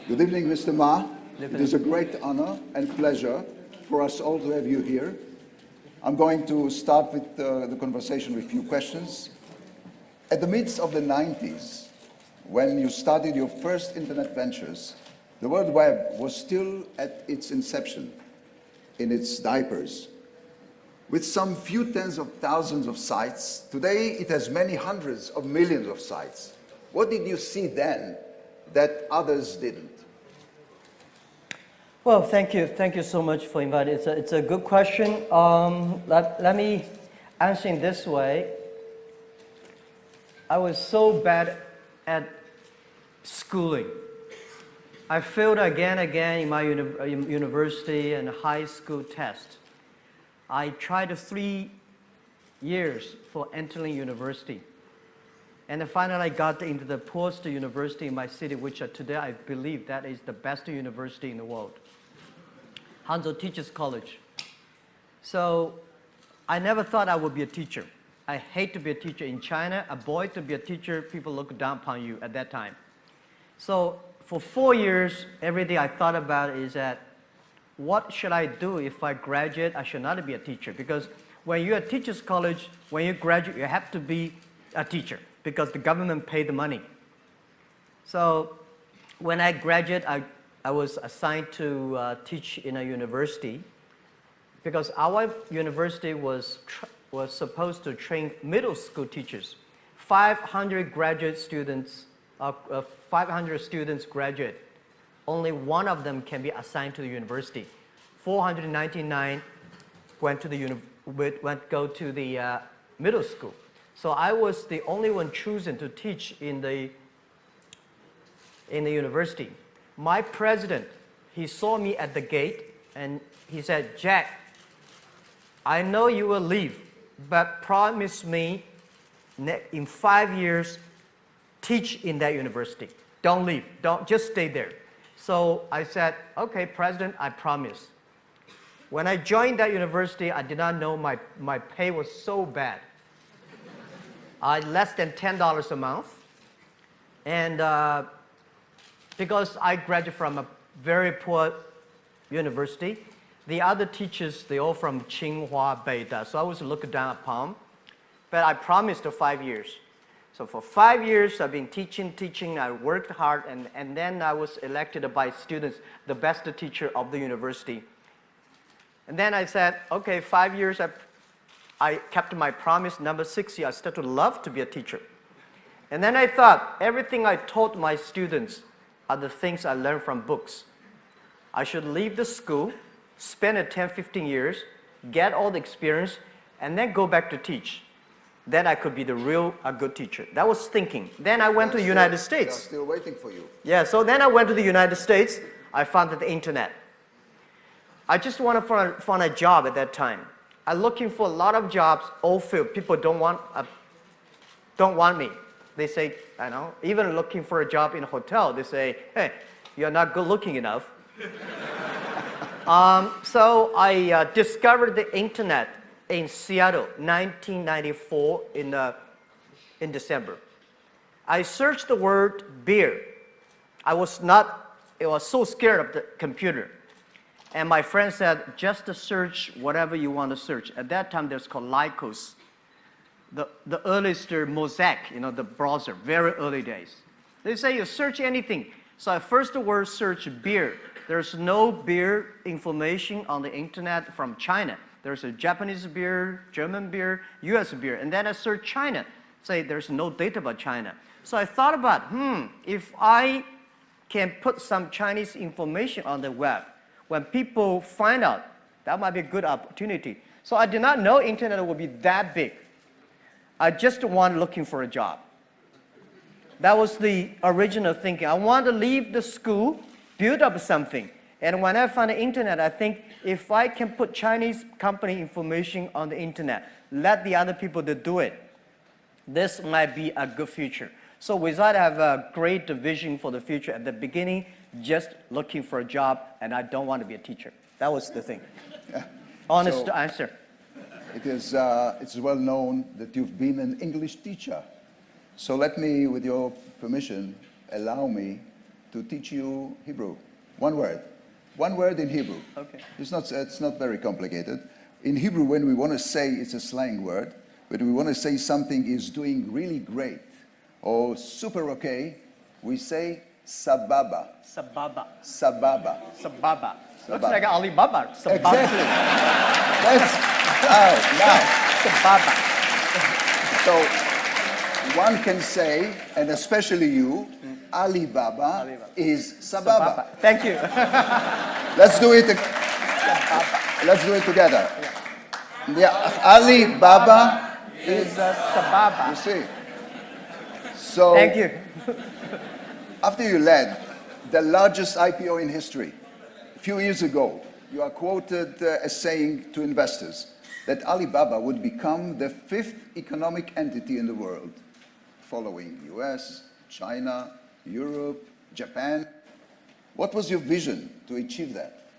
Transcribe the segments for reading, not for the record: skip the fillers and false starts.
Good evening, Mr. Ma. Good It is a great honor and pleasure for us all to have you here. I'm going to start with the conversation with a few questions. At the midst of the 90s, when you started your first internet ventures, the World Web was still at its inception, in its diapers. With some few tens of thousands of sites, today it has many hundreds of millions of sites. What did you see then that others didn't? Well, thank you. Thank you so much for inviting. It's a good question. Let me answer in this way. I was so bad at schooling. I failed again and again in my university and high school test. I tried 3 years for entering university. And then finally I got into the Post University in my city, which today I believe that is the best university in the world. Hangzhou Teachers College. So I never thought I would be a teacher. I hate to be a teacher in China. A boy to be a teacher, people look down upon you at that time. So for 4 years, every day I thought about is that what should I do if I graduate? I should not be a teacher, because when you're at teachers college, when you graduate, you have to be a teacher because the government paid the money. So when I graduated, I was assigned to teach in a university because our university was supposed to train middle school teachers. 500 graduate students, 500 students graduate. Only one of them can be assigned to the university. 499 went to go to the middle school. So I was the only one chosen to teach in the university. My president, he saw me at the gate and he said, "Jack, I know you will leave, but promise me in 5 years, teach in that university. Don't leave, just stay there." So I said, "Okay, President, I promise." When I joined that university, I did not know my pay was so bad. Less than $10 a month. And because I graduated from a very poor university, the other teachers, they all from Tsinghua, Beida, so I was looked down upon. But I promised for 5 years. So for 5 years, I've been teaching, I worked hard, and then I was elected by students the best teacher of the university. And then I said, okay, 5 years, I kept my promise. Number 6 year, I started to love to be a teacher. And then I thought, everything I taught my students are the things I learned from books. I should leave the school, spend 10, 15 years, get all the experience, and then go back to teach. Then I could be a good teacher. That was thinking. Then I went to the United States. They're still waiting for you. Yeah, so then I went to the United States. I found the internet. I just wanted to find a job at that time. I'm looking for a lot of jobs, all filled. People don't want me. They say, I know, even looking for a job in a hotel, they say, "Hey, you're not good looking enough." So I discovered the internet in Seattle, 1994 in December. I searched the word beer. I was so scared of the computer. And my friend said, just to search whatever you want to search. At that time, there's called Lycos. The earliest Mosaic, the browser, very early days. They say you search anything. So I first word search beer. There's no beer information on the internet from China. There's a Japanese beer, German beer, US beer. And then I search China. Say there's no data about China. So I thought about, if I can put some Chinese information on the web, when people find out, that might be a good opportunity. So I did not know internet would be that big. I just wanted looking for a job. That was the original thinking. I wanted to leave the school, build up something. And when I found the internet, I think if I can put Chinese company information on the internet, let the other people to do it, this might be a good future. So with that, I have a great vision for the future. At the beginning, just looking for a job, and I don't want to be a teacher. That was the thing. Honest answer. It's well known that you've been an English teacher. So let me, with your permission, allow me to teach you Hebrew. One word. One word in Hebrew. Okay. It's not very complicated. In Hebrew, when we want to say, it's a slang word, but we want to say something is doing really great or super okay, we say sababa. Sababa. Sababa. Sababa. Looks Sababa. like Alibaba. Sababa. Exactly. That's now. Sababa. So one can say, and especially you, Alibaba, Alibaba. is sababa. Thank you. Let's do it. Let's do it together. Yeah, Alibaba Is Sababa. You see. So Thank you. after you led the largest IPO in history, a few years ago, you are quoted as saying to investors that Alibaba would become the 5th economic entity in the world, following US, China, Europe, Japan. What was your vision to achieve that?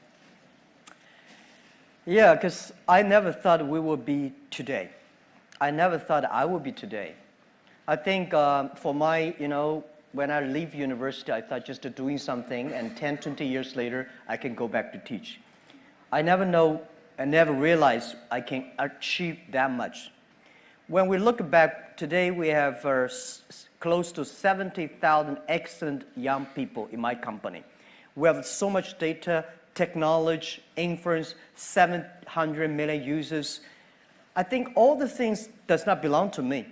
Yeah, because I never thought we would be today. I never thought I would be today. I think for my, when I leave university, I thought just doing something, and 10, 20 years later, I can go back to teach. I never realized I can achieve that much. When we look back, today we have close to 70,000 excellent young people in my company. We have so much data, technology, inference, 700 million users. I think all the things does not belong to me.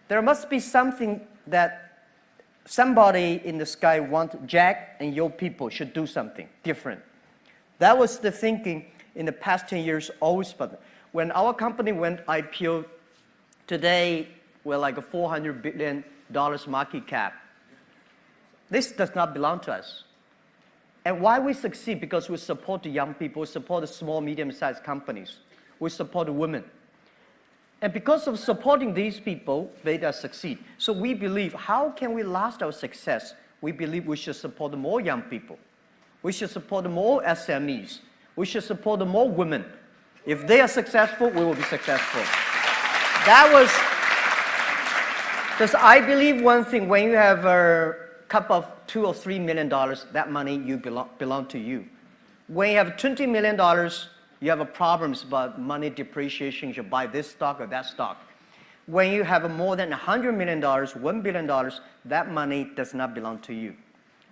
There must be something that somebody in the sky wants. Jack and your people should do something different. That was the thinking in the past 10 years always. But when our company went IPO, today we're like a $400 billion market cap. This does not belong to us. And why we succeed? Because we support the young people, we support the small, medium-sized companies, we support the women. And because of supporting these people, they succeed. So we believe, how can we last our success? We believe we should support more young people. We should support more SMEs. We should support more women. If they are successful, we will be successful. That was, because I believe one thing, when you have a cup of $2 or $3 million, that money belong to you. When you have $20 million, you have problems about money depreciation, you should buy this stock or that stock. When you have more than $100 million, $1 billion, that money does not belong to you.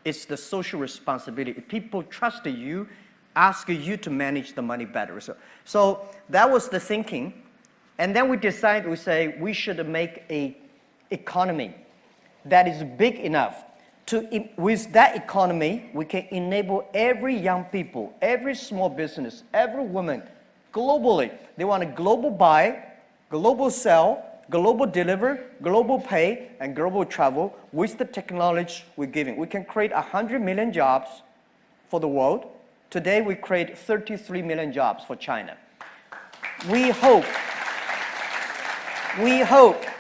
It's the social responsibility. People trust you, ask you to manage the money better. So that was the thinking. And then we decided, we say, we should make an economy that is big enough with that economy, we can enable every young people, every small business, every woman, globally. They want a global buy, global sell, global deliver, global pay, and global travel with the technology we're giving. We can create 100 million jobs for the world. Today, we create 33 million jobs for China. We hope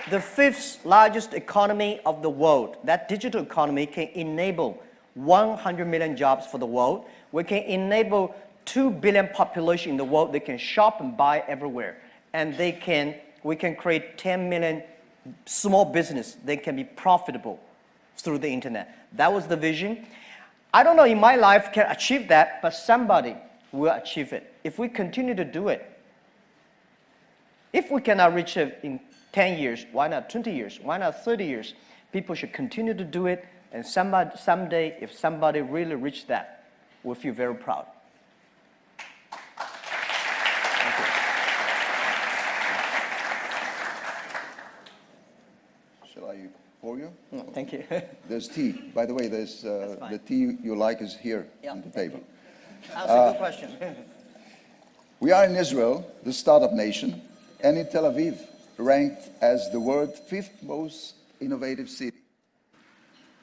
the 5th largest economy of the world, that digital economy, can enable 100 million jobs for the world. We can enable 2 billion population in the world. They can shop and buy everywhere. And we can create 10 million small business. They can be profitable through the internet. That was the vision. I don't know in my life can achieve that, but somebody will achieve it. If we continue to do it, if we cannot reach it in 10 years, why not 20 years? Why not 30 years? People should continue to do it, and someday, if somebody really reach that, we'll feel very proud. Thank you. Shall I pour you? No, thank you. There's tea. By the way, there's the tea you like is here on the table. That's a good question. We are in Israel, the startup nation, and in Tel Aviv, ranked as the world's 5th most innovative city.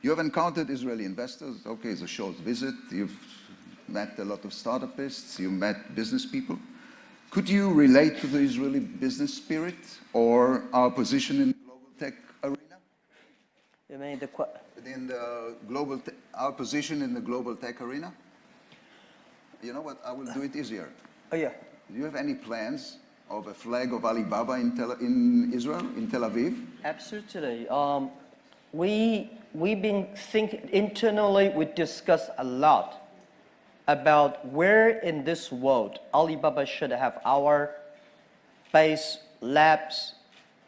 You have encountered Israeli investors. Okay, it's a short visit. You've met a lot of startupists. You met business people. Could you relate to the Israeli business spirit or our position in the global tech arena? You mean our position in the global tech arena? You know what? I will do it easier. Oh, yeah. Do you have any plans of a flag of Alibaba in Israel, in Tel Aviv? Absolutely. we've been thinking internally, we discussed a lot about where in this world Alibaba should have our base labs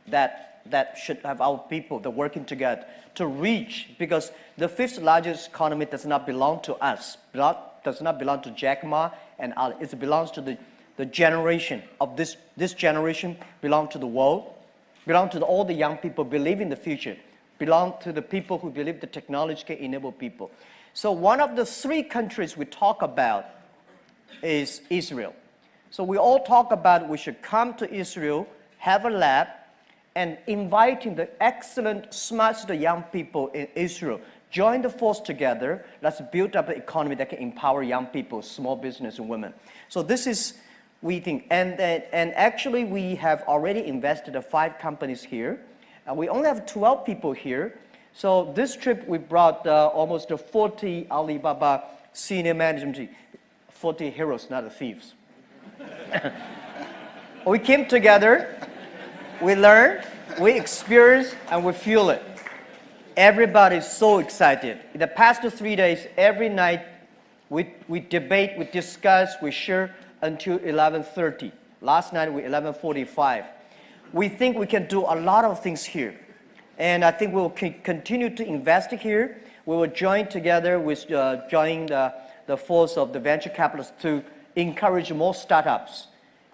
that should have our people that working together to reach, because the fifth largest economy does not belong to us, does not belong to Jack Ma and Ali. It belongs to the generation of this generation, belong to the world, belong to all the young people believe in the future, belong to the people who believe the technology can enable people. So one of the three countries we talk about is Israel. So we all talk about we should come to Israel, have a lab, and inviting the excellent, smart young people in Israel, join the force together. Let's build up an economy that can empower young people, small business and women. So this is, we think, and actually we have already invested in 5 companies here. We only have 12 people here. So this trip we brought almost 40 Alibaba senior management team, 40 heroes, not the thieves. We came together, we learn, we experience, and we feel it. Everybody's so excited. In the past 3 days, every night, we debate, we discuss, we share until 11:30. Last night, we 11:45. We think we can do a lot of things here. And I think we'll continue to invest here. We will join together with join the force of the venture capitalists to encourage more startups.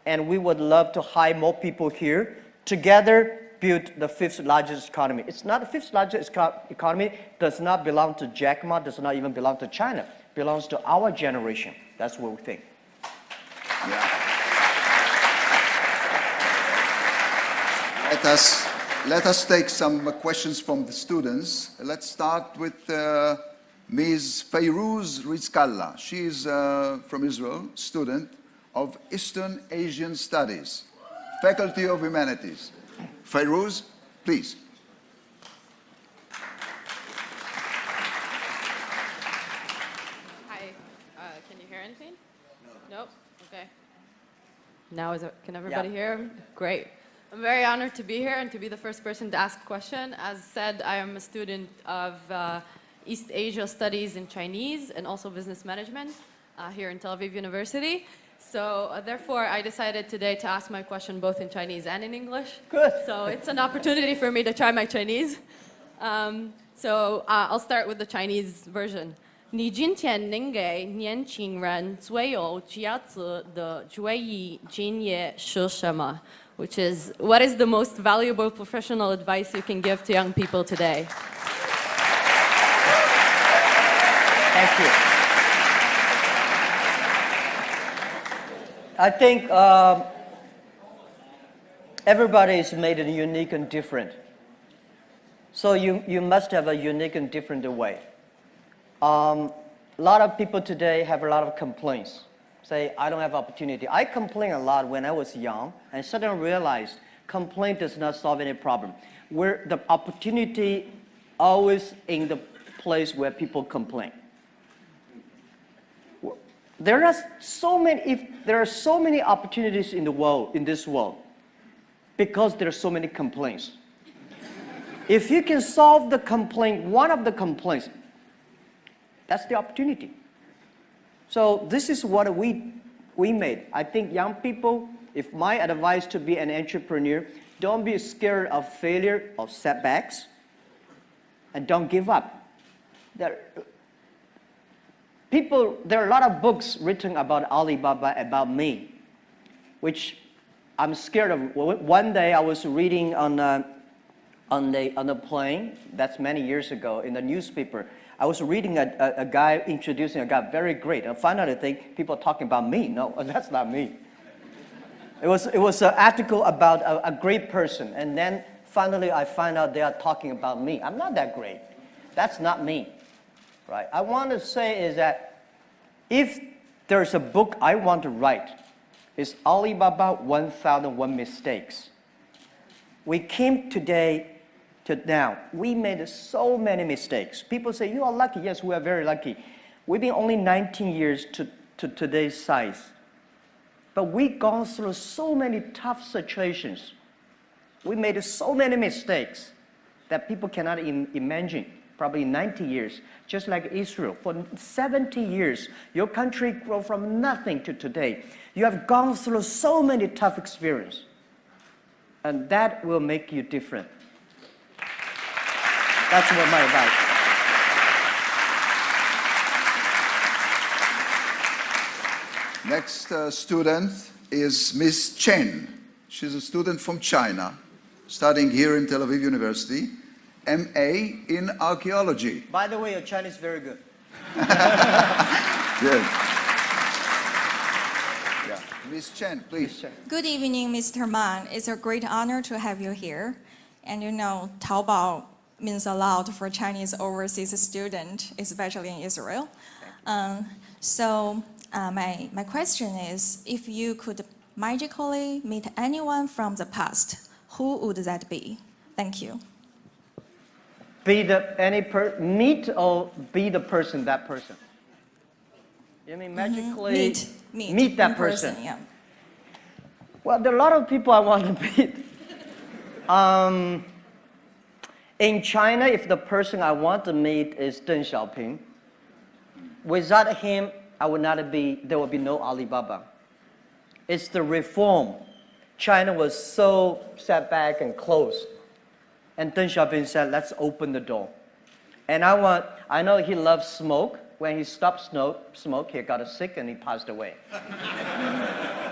And we would love to hire more people here. Together, build the 5th largest economy. It's not the 5th largest economy, does not belong to Jack Ma, does not even belong to China. It belongs to our generation. That's what we think. Yeah. Let us take some questions from the students. Let's start with Ms. Fayrouz Rizkallah. She is from Israel, student of Eastern Asian Studies, Faculty of Humanities. Fayrouz, please. Hi, can you hear anything? No. Nope? Okay. Now can everybody hear? Great. I'm very honored to be here and to be the first person to ask a question. As said, I am a student of East Asia Studies in Chinese and also Business Management here in Tel Aviv University. So therefore, I decided today to ask my question both in Chinese and in English. Good. So it's an opportunity for me to try my Chinese. I'll start with the Chinese version. 你今天能给年轻人最有价值的决议建议是什么? Which is, what is the most valuable professional advice you can give to young people today? Thank you. I think everybody is made unique and different. So you must have a unique and different way. A lot of people today have a lot of complaints. Say, I don't have opportunity. I complained a lot when I was young and suddenly realized complaint does not solve any problem. Where the opportunity always in the place where people complain. There are so many opportunities in the world, in this world, because there are so many complaints. If you can solve the complaint, one of the complaints, that's the opportunity. So this is what we made. I think young people, if my advice to be an entrepreneur, don't be scared of failure, of setbacks, and don't give up. There are a lot of books written about Alibaba, about me, which I'm scared of. One day I was reading on the plane, that's many years ago, in the newspaper. I was reading a guy introducing a guy, very great. And finally I think people are talking about me. No, that's not me. It was an article about a great person. And then finally I find out they are talking about me. I'm not that great. That's not me. Right? I want to say is that if there's a book I want to write, it's Alibaba 1001 Mistakes. We came today to now. We made so many mistakes. People say, you are lucky. Yes, we are very lucky. We've been only 19 years to today's size. But we've gone through so many tough situations. We made so many mistakes that people cannot imagine. probably 90 years, just like Israel. For 70 years, your country grew from nothing to today. You have gone through so many tough experiences, and that will make you different. That's what my advice. Next student is Miss Chen. She's a student from China, studying here in Tel Aviv University, MA in archaeology. By the way, your Chinese is very good. Good. Yeah. Miss Chen, please. Good evening, Mr. Man. It's a great honor to have you here. And you know, Taobao means a lot for Chinese overseas students, especially in Israel. My question is, if you could magically meet anyone from the past, who would that be? Thank you. Meet or be the person, that person? You mean magically Meet that in person? Yeah. Well, there are a lot of people I want to meet. In China, if the person I want to meet is Deng Xiaoping, without him, there would be no Alibaba. It's the reform. China was so set back and closed. And Deng Xiaoping said, let's open the door. And I know he loves smoke. When he stopped smoke, he got sick and he passed away.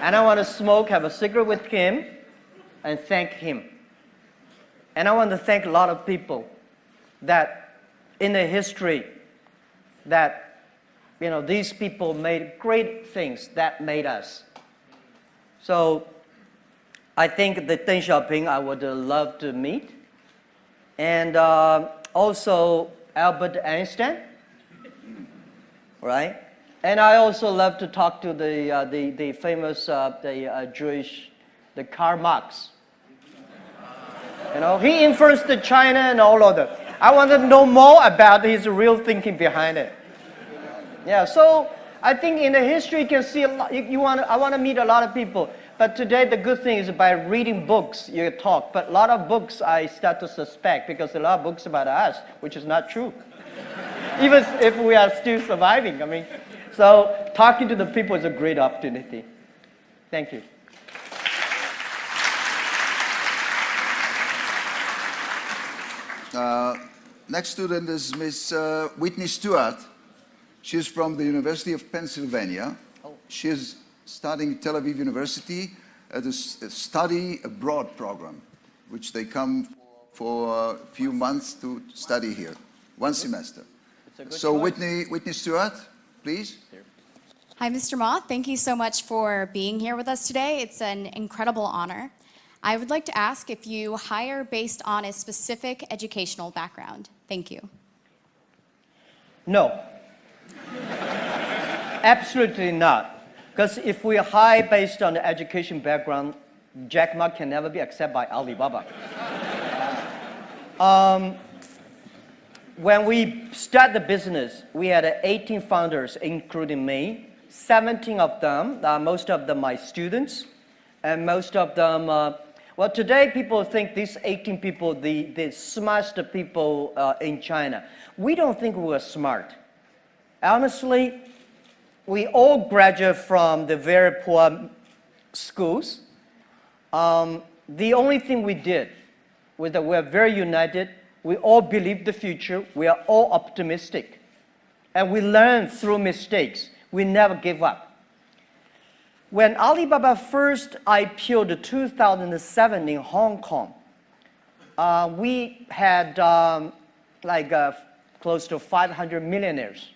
And I want to have a cigarette with him and thank him. And I want to thank a lot of people that in the history that, you know, these people made great things that made us. So I think that Deng Xiaoping I would love to meet. And also Albert Einstein, right? And I also love to talk to the famous Jewish, Karl Marx. You know, he influenced China and all of that. I want to know more about his real thinking behind it. Yeah, so I think in the history you can see a lot. I want to meet a lot of people. But today the good thing is by reading books you talk. But a lot of books I start to suspect because a lot of books about us, which is not true. Even if we are still surviving. I mean, so talking to the people is a great opportunity. Thank you. Next student is Miss Whitney Stewart. She's from the University of Pennsylvania. She's studying at Tel Aviv University at a study abroad program, which they come for a few months to study here, one semester. So Whitney Stewart, please. Hi, Mr. Ma. Thank you so much for being here with us today. It's an incredible honor. I would like to ask if you hire based on a specific educational background. Thank you. No. Absolutely not. Because if we hire based on the education background, Jack Ma can never be accepted by Alibaba. When we started the business, we had 18 founders, including me. 17 of them, most of them my students, and most of them, well, today people think these 18 people, the smartest people in China. We don't think we're smart. Honestly, we all graduate from the very poor schools. The only thing we did was that we're very united. We all believe the future. We are all optimistic. And we learn through mistakes. We never give up. When Alibaba first IPO'd in 2007 in Hong Kong, we had close to 500 millionaires.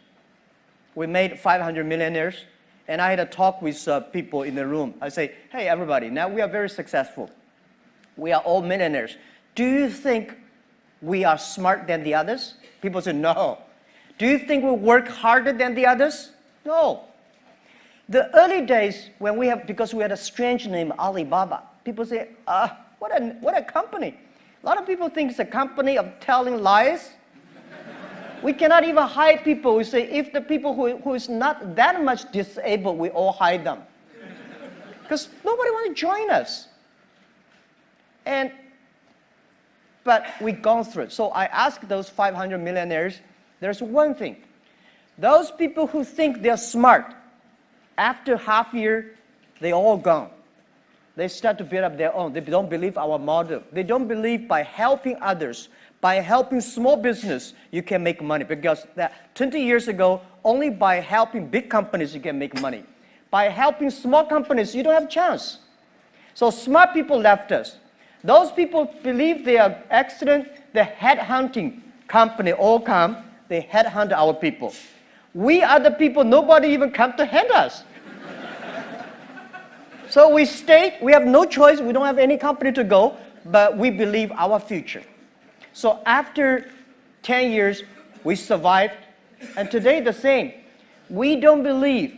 We made 500 millionaires, and I had a talk with people in the room. I say, hey, everybody, now we are very successful. We are all millionaires. Do you think we are smarter than the others? People say, no. Do you think we work harder than the others? No. The early days, because we had a strange name, Alibaba, people say, what a company. A lot of people think it's a company of telling lies. We cannot even hide people. We say, if the people who is not that much disabled, we all hide them. Because nobody wants to join us. And but we've gone through it. So I asked those 500 millionaires, there's one thing. Those people who think they're smart, after half year, they all gone. They start to build up their own. They don't believe our model. They don't believe by helping others, by helping small business, you can make money. Because 20 years ago, only by helping big companies, you can make money. By helping small companies, you don't have a chance. So smart people left us. Those people believe they are excellent. The headhunting company all come. They headhunt our people. We are the people, nobody even come to hunt us. So we stayed, we have no choice, we don't have any company to go, but we believe our future. So after 10 years, we survived, and today the same. We don't believe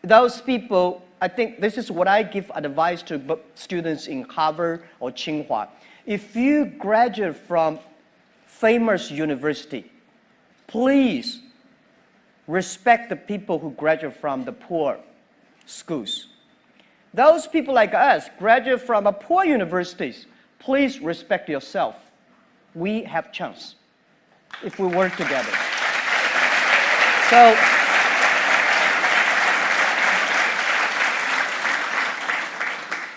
those people. I think this is what I give advice to students in Harvard or Tsinghua. If you graduate from famous university, please respect the people who graduate from the poor schools. Those people like us graduate from a poor universities, please respect yourself. We have chance if we work together. So,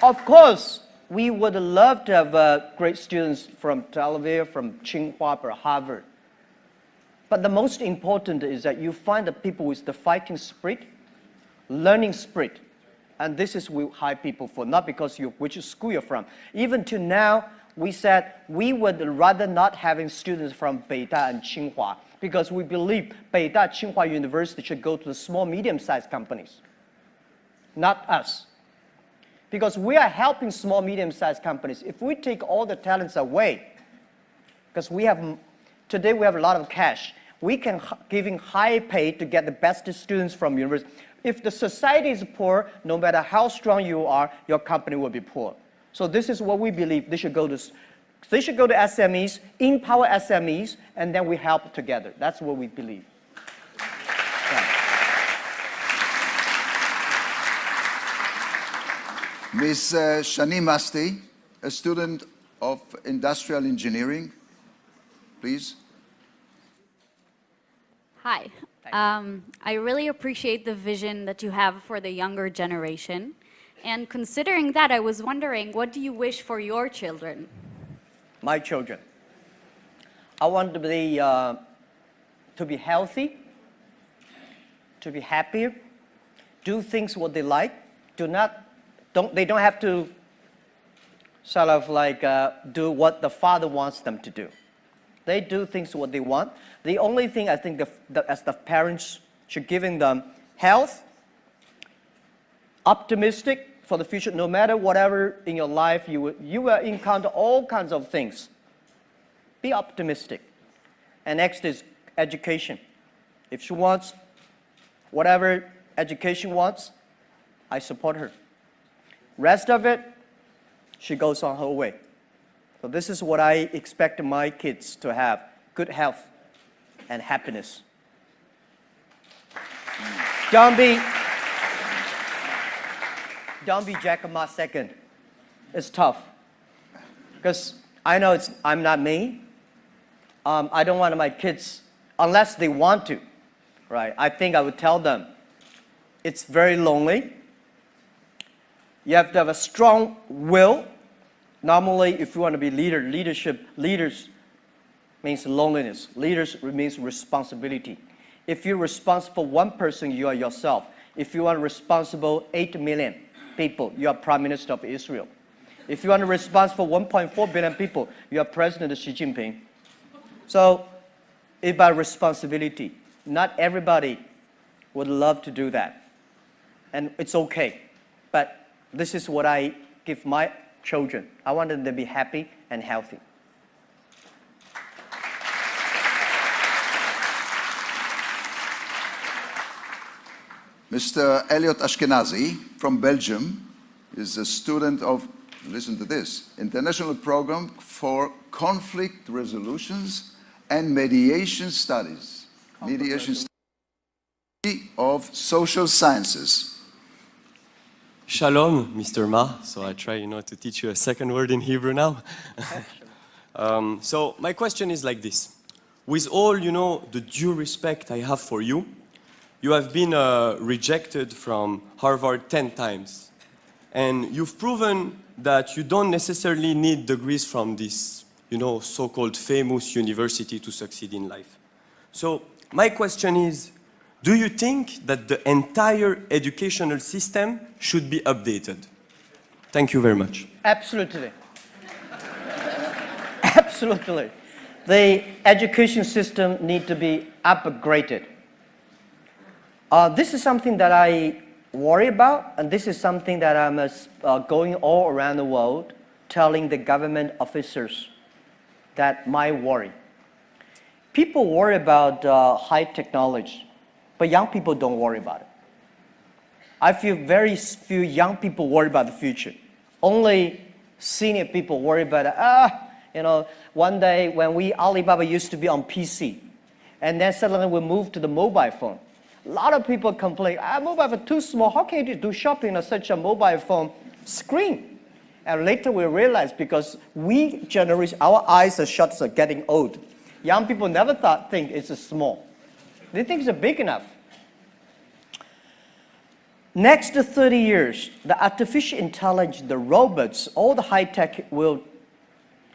of course, we would love to have great students from Tel Aviv, from Tsinghua, or Harvard. But the most important is that you find the people with the fighting spirit, learning spirit. And this is what we hire people for, not because which school you're from. Even to now, we said we would rather not having students from Beida and Tsinghua because we believe Beida, Tsinghua University should go to the small, medium-sized companies, not us. Because we are helping small, medium-sized companies. If we take all the talents away, because today we have a lot of cash, we can giving high pay to get the best students from university. If the society is poor, no matter how strong you are, your company will be poor. So this is what we believe. They should go to SMEs, empower SMEs, and then we help together. That's what we believe. Ms. Shani Masti, a student of industrial engineering, please. Hi. I really appreciate the vision that you have for the younger generation. And considering that, I was wondering, what do you wish for your children? My children. I want them to be healthy, to be happy, do things what they like. They don't have to sort of like do what the father wants them to do. They do things what they want. The only thing I think as the parents should giving them health, optimistic for the future. No matter whatever in your life you will encounter all kinds of things. Be optimistic. And next is education. If she wants whatever education wants, I support her. Rest of it, she goes on her way. So this is what I expect my kids to have: good health and happiness. Don't be Jack Ma second. It's tough. Because I know I'm not me. I don't want my kids, unless they want to, right? I think I would tell them, it's very lonely. You have to have a strong will. Normally, if you want to be leaders means loneliness. Leaders means responsibility. If you're responsible for one person, you are yourself. If you are responsible 8 million people, you are Prime Minister of Israel. If you are responsible for 1.4 billion people, you are President Xi Jinping. So it's about responsibility. Not everybody would love to do that. And it's okay. But this is what I give my children. I want them to be happy and healthy. Mr. Elliot Ashkenazi from Belgium is a student of, listen to this, International Program for Conflict Resolutions and Mediation Studies. Mediation Studies of Social Sciences. Shalom, Mr. Ma. So I try, to teach you a second word in Hebrew now. So my question is like this. With all, the due respect I have for you, you have been rejected from Harvard 10 times. And you've proven that you don't necessarily need degrees from this, so-called famous university to succeed in life. So my question is, do you think that the entire educational system should be updated? Thank you very much. Absolutely. Absolutely. The education system needs to be upgraded. This is something that I worry about, and this is something that I'm going all around the world telling the government officers that my worry. People worry about high technology, but young people don't worry about it. I feel very few young people worry about the future. Only senior people worry about it. One day when Alibaba used to be on PC, and then suddenly we moved to the mobile phone. A lot of people complain, mobile phone too small. How can you do shopping on such a mobile phone screen? And later we realized because our eyes are shut, are getting old. Young people never think it's small. They think it's big enough. Next 30 years, the artificial intelligence, the robots, all the high tech will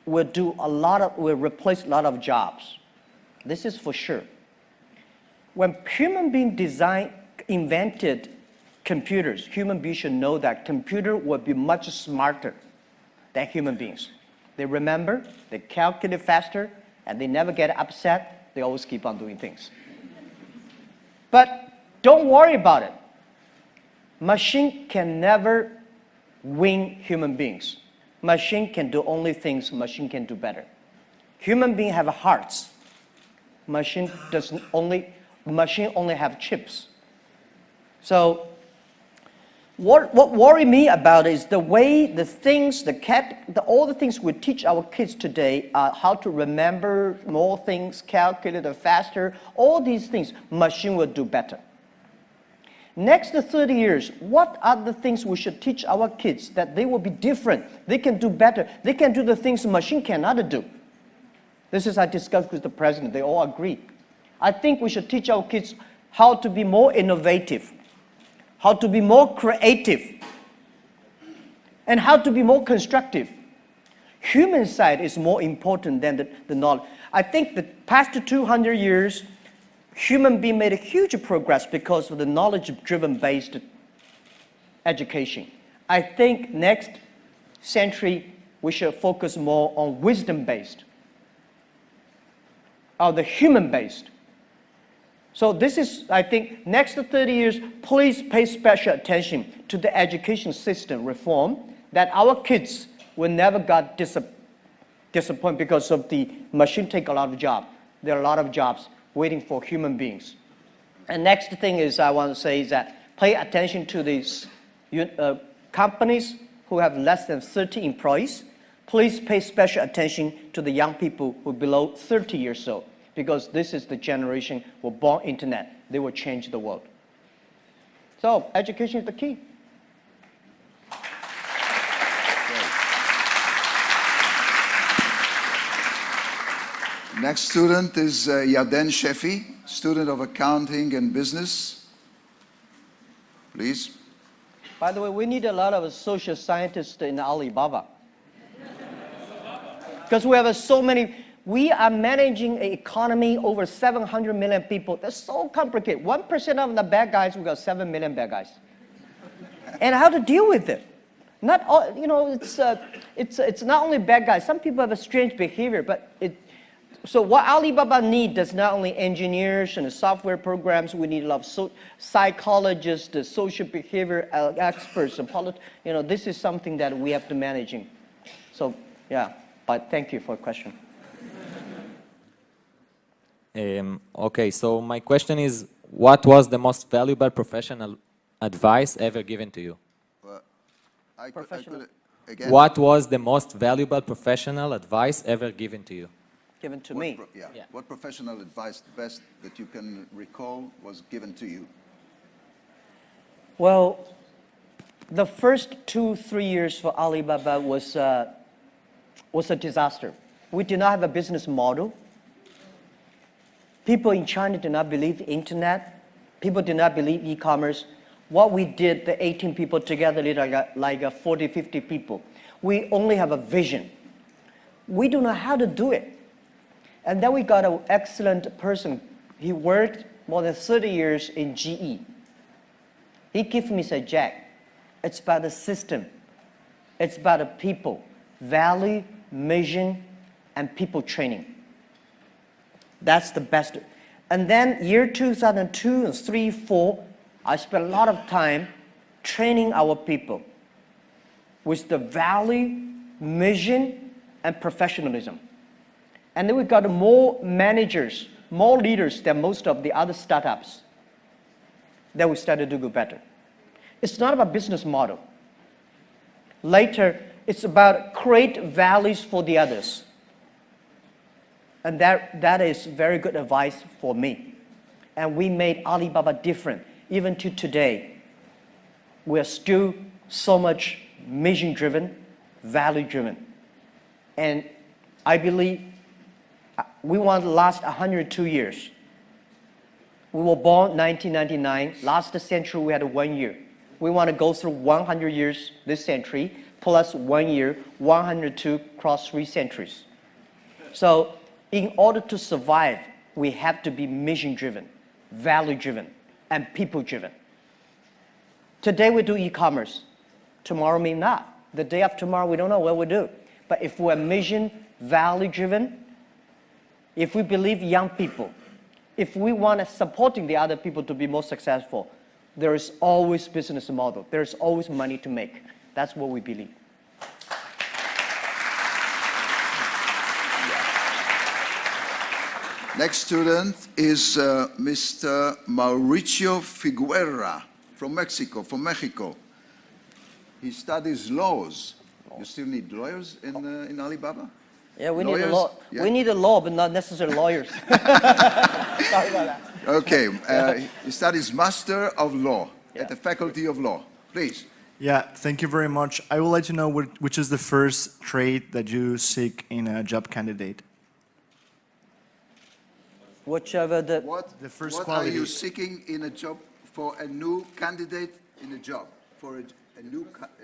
replace a lot of jobs. This is for sure. When human beings invented computers, human beings should know that computer will be much smarter than human beings. They remember, they calculate faster, and they never get upset. They always keep on doing things. But don't worry about it. Machine can never win human beings. Machine can do only things machine can do better. Human beings have hearts. Machine only have chips. So what worry me about is the way all the things we teach our kids today, how to remember more things, calculate faster, all these things, machine will do better. Next 30 years, what are the things we should teach our kids that they will be different, they can do better, they can do the things the machine cannot do? This is I discussed with the president, they all agree. I think we should teach our kids how to be more innovative, how to be more creative, and how to be more constructive. Human side is more important than the knowledge. I think the past 200 years, human being made a huge progress because of the knowledge-driven based education. I think next century we should focus more on wisdom-based, or the human-based. So this is, I think, next 30 years, please pay special attention to the education system reform that our kids will never get disappointed because of the machine take a lot of jobs. There are a lot of jobs waiting for human beings. And next thing is I want to say is that pay attention to these companies who have less than 30 employees. Please pay special attention to the young people who are below 30 years old, because this is the generation who were born internet. They will change the world. So education is the key. Next student is Yaden Shefi, student of accounting and business. Please. By the way, we need a lot of social scientists in Alibaba. Because we have so many, we are managing an economy over 700 million people. That's so complicated. 1% of the bad guys, we got 7 million bad guys. And how to deal with it? Not all, it's not only bad guys. Some people have a strange behavior, but so what Alibaba needs is not only engineers and software programs. We need a lot of psychologists, social behavior experts, and this is something that we have to manage. So yeah, but thank you for the question. Okay, so my question is, what was the most valuable professional advice ever given to you? Again? What was the most valuable professional advice ever given to you? Given to me. Yeah. What professional advice, the best that you can recall, was given to you? Well, the first 2-3 years for Alibaba was a disaster. We did not have a business model. People in China did not believe internet. People did not believe e-commerce. What we did, the 18 people together, like 40, 50 people, we only have a vision. We don't know how to do it. And then we got an excellent person. He worked more than 30 years in GE. He gave me, said, Jack, it's about the system. It's about the people, value, mission, and people training. That's the best. And then year 2002 and 3, 4, I spent a lot of time training our people with the value, mission, and professionalism. And then we got more managers, more leaders than most of the other startups. Then we started to go better. It's not about business model. Later, it's about create values for the others. And that is very good advice for me. And we made Alibaba different. Even to today, we are still so much mission-driven, value-driven. And I believe we want to last 102 years. We were born 1999. Last century, we had 1 year. We want to go through 100 years this century, plus 1 year, 102 cross 3 centuries. So in order to survive, we have to be mission-driven, value-driven, and people-driven. Today we do e-commerce. Tomorrow may not. The day after tomorrow, we don't know what we'll do. But if we're mission, value-driven, if we believe young people, if we want to supporting the other people to be more successful, there is always business model. There's always money to make. That's what we believe. Next student is Mr. Mauricio Figueroa from Mexico. He studies laws. You still need lawyers in Alibaba? Yeah, we Lawyers? need a law. Yeah. We need a law, but not necessarily lawyers. Sorry about that. Okay, he studies Master of Law at the Faculty of Law. Please. Yeah, thank you very much. I would like to know which is the first trait that you seek in a job candidate. Whichever the What, The first what quality. are you seeking in a job for a new candidate in a job? For a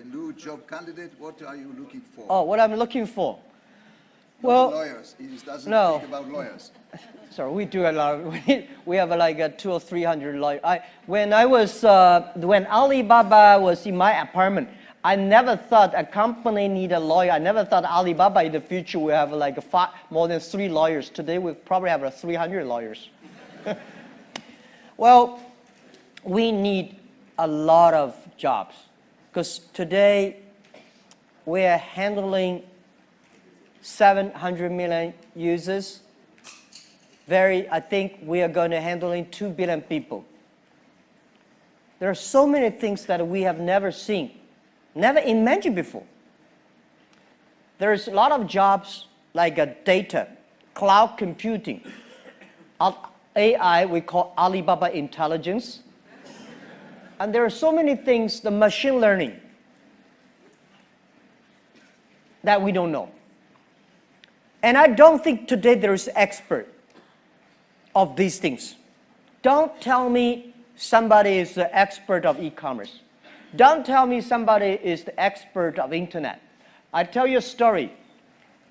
new job candidate, what are you looking for? what I'm looking for. Not Well, lawyers. He doesn't no. think about lawyers. sorry, we do a lot. We have like 200 or 300 lawyers. When Alibaba was in my apartment, I never thought a company need a lawyer. I never thought Alibaba in the future will have like more than 3 lawyers. Today we probably have 300 lawyers. Well, we need a lot of jobs because today we are handling 700 million users. I think we are going to handling 2 billion people. There are so many things that we have never seen, never imagined before. There's a lot of jobs like data, cloud computing, AI, we call Alibaba Intelligence. And there are so many things, the machine learning, that we don't know. And I don't think today there is expert of these things. Don't tell me somebody is the expert of e-commerce. Don't tell me somebody is the expert of internet. I tell you a story.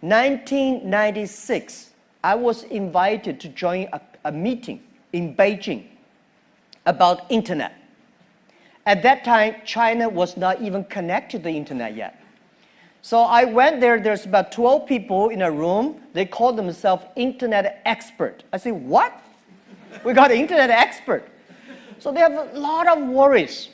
1996, I was invited to join a meeting in Beijing about internet. At that time, China was not even connected to the internet yet. So I went there, there's about 12 people in a room. They call themselves internet expert. I say, what? We got an internet expert. So they have a lot of worries.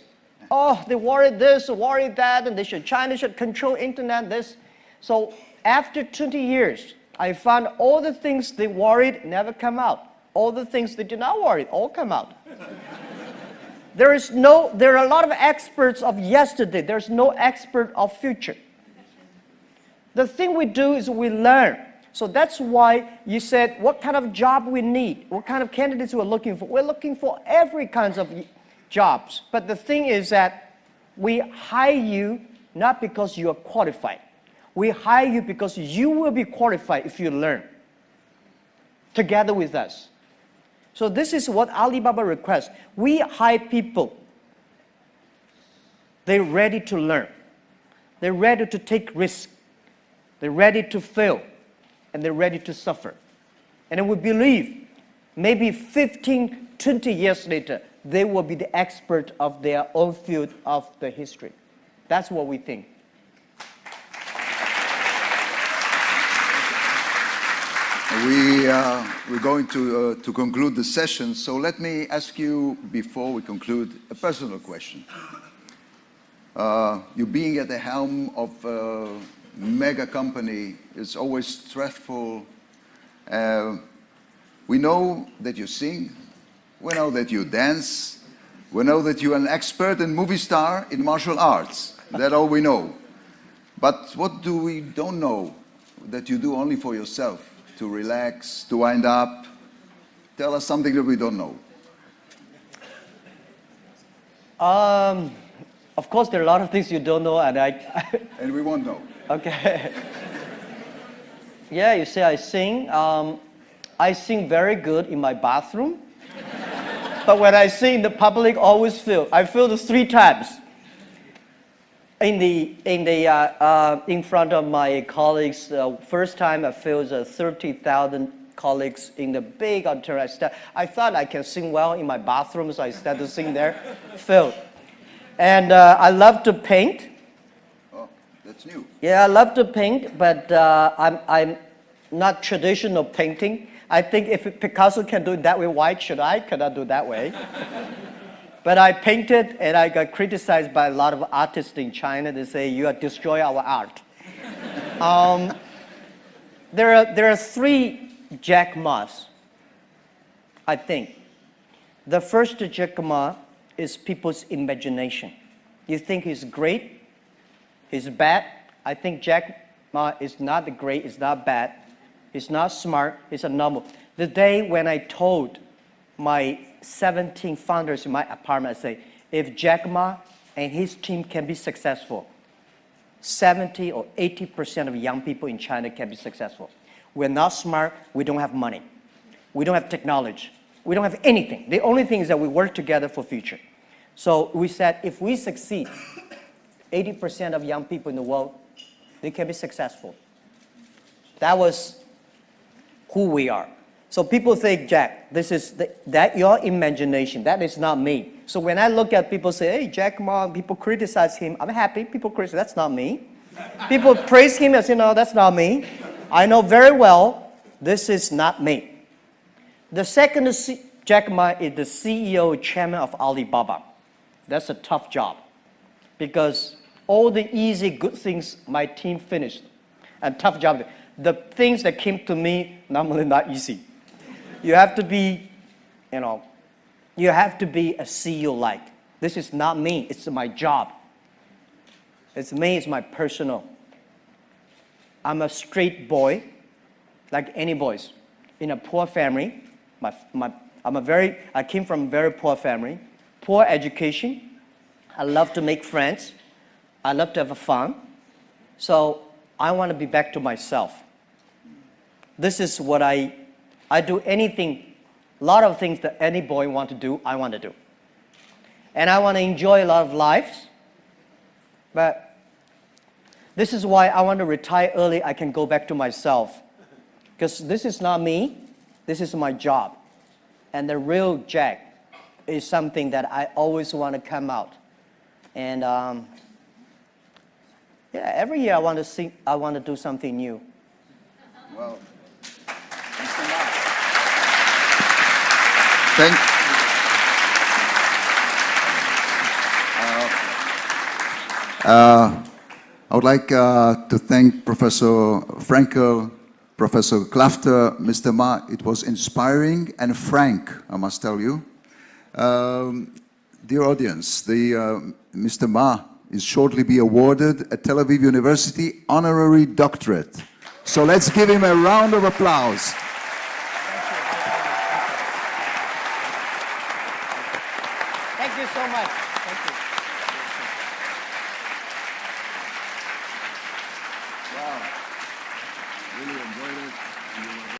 Oh, they worry this, worry that, and China should control internet, this. So after 20 years, I found all the things they worried never come out. All the things they did not worry, all come out. There are a lot of experts of yesterday. There's no expert of future. The thing we do is we learn. So that's why you said what kind of job we need, what kind of candidates we're looking for. We're looking for every kinds of jobs. But the thing is that we hire you not because you are qualified. We hire you because you will be qualified if you learn together with us. So this is what Alibaba requests. We hire people. They're ready to learn. They're ready to take risks. They're ready to fail. And they're ready to suffer. And we believe maybe 15, 20 years later, they will be the expert of their own field of the history. That's what we think. We're going to conclude the session, so let me ask you, before we conclude, a personal question. You being at the helm of a mega company is always stressful. We know that you sing, we know that you dance, we know that you're an expert and movie star in martial arts. That's all we know. But what do we don't know that you do only for yourself? To relax, to wind up? Tell us something that we don't know. Of course, there are a lot of things you don't know, and And we won't know. Okay. Yeah, you say I sing. I sing very good in my bathroom. But when I sing in the public, always feel. I feel this 3 times. In front of my colleagues, first time I feel 30,000 colleagues in the big auditorium. I thought I can sing well in my bathroom, so I started to sing there. Filled. And I love to paint. Oh, that's new. Yeah, I love to paint, but I'm not traditional painting. I think if Picasso can do it that way, why should I cannot do it that way? But I painted, and I got criticized by a lot of artists in China. They say, you are destroying our art. There are 3 Jack Ma's, I think. The first Jack Ma is people's imagination. You think he's great, he's bad. I think Jack Ma is not great, is not bad, he's not smart, he's a normal. The day when I told my 17 founders in my apartment, I say, if Jack Ma and his team can be successful, 70 or 80% of young people in China can be successful. We're not smart, we don't have money. We don't have technology. We don't have anything. The only thing is that we work together for future. So we said, if we succeed, 80% of young people in the world, they can be successful. That was who we are. So people think, Jack, this is that your imagination. That is not me. So when I look at people say, hey, Jack Ma, people criticize him. I'm happy. People criticize. That's not me. People praise him as, that's not me. I know very well this is not me. The second Jack Ma is the CEO, chairman of Alibaba. That's a tough job because all the easy, good things my team finished. And tough job. The things that came to me, normally not easy. You have to be, you have to be a CEO like. This is not me, it's my job. It's me, it's my personal. I'm a straight boy, like any boys, in a poor family. I came from a very poor family, poor education. I love to make friends. I love to have fun. So I want to be back to myself. This is what I do anything, a lot of things that any boy want to do, I want to do. And I want to enjoy a lot of lives. But this is why I want to retire early. I can go back to myself. Because this is not me. This is my job. And the real Jack is something that I always want to come out. And every year I want to sing, I want to do something new. Well, I would like to thank Professor Frankel, Professor Klafter, Mr. Ma. It was inspiring and frank, I must tell you. Dear audience, Mr. Ma is shortly be awarded a Tel Aviv University honorary doctorate. So let's give him a round of applause. Thank you so much. Thank you.